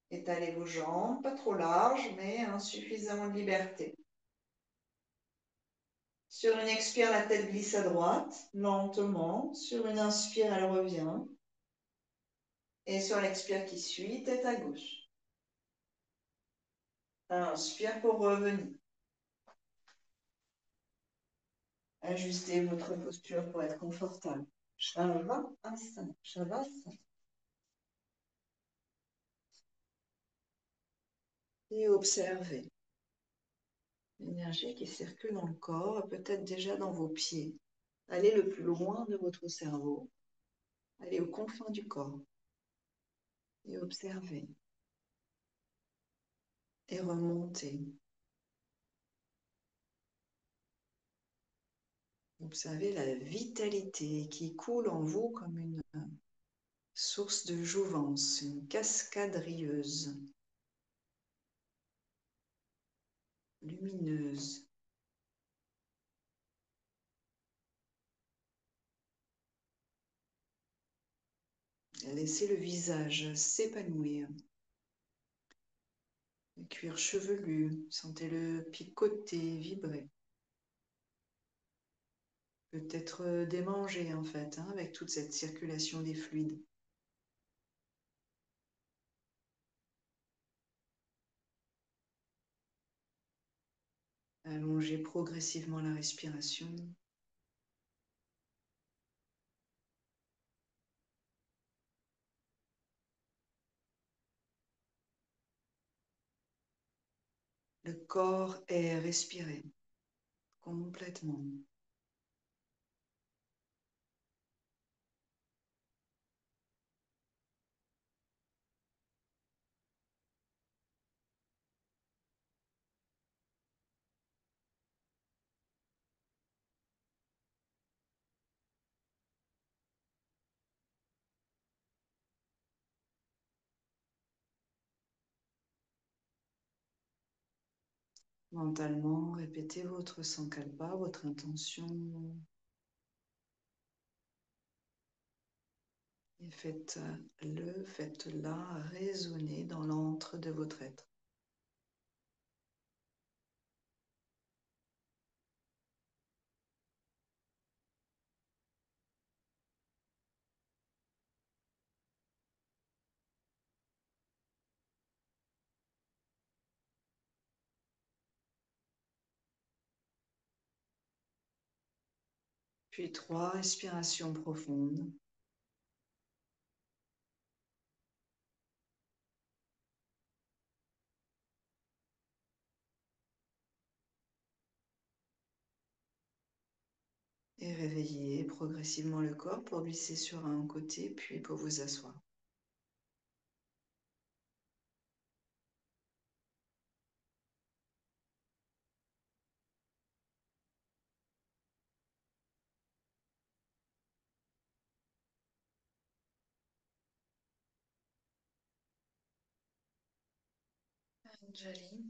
S1: Étalez vos jambes, pas trop larges, mais suffisamment de liberté. Sur une expire, la tête glisse à droite, lentement. Sur une inspire, elle revient. Et sur l'expire qui suit, tête à gauche. Inspire pour revenir. Ajustez votre posture pour être confortable. Shavasana, Shavasana. Et observez l'énergie qui circule dans le corps, peut-être déjà dans vos pieds. Allez le plus loin de votre cerveau. Allez aux confins du corps. Et observez. Et remontez. Observez la vitalité qui coule en vous comme une source de jouvence, une cascade rieuse, lumineuse. Laissez le visage s'épanouir. Le cuir chevelu, sentez-le picoter, vibrer. Peut-être démanger en fait, avec toute cette circulation des fluides. Allongez progressivement la respiration. Le corps est respiré complètement. Mentalement, répétez votre sankalpa, votre intention. Et faites-la résonner dans l'antre de votre être. Puis 3 respirations profondes. Et réveillez progressivement le corps pour glisser sur un côté, puis pour vous asseoir. Anjali.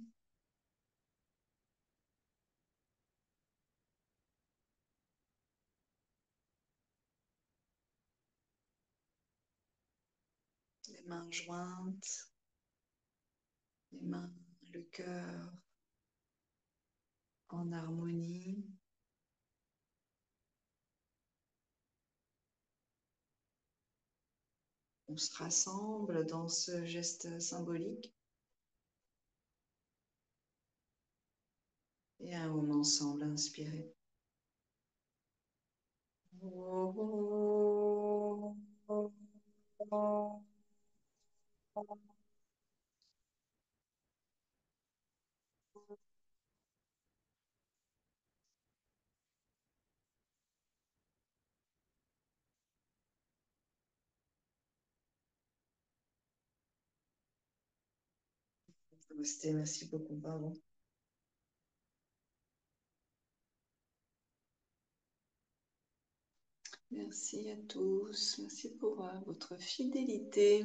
S1: Les mains jointes, les mains, le cœur en harmonie. On se rassemble dans ce geste symbolique. Et un moment ensemble, inspirez. Merci beaucoup, pardon. Merci à tous. Merci pour votre fidélité.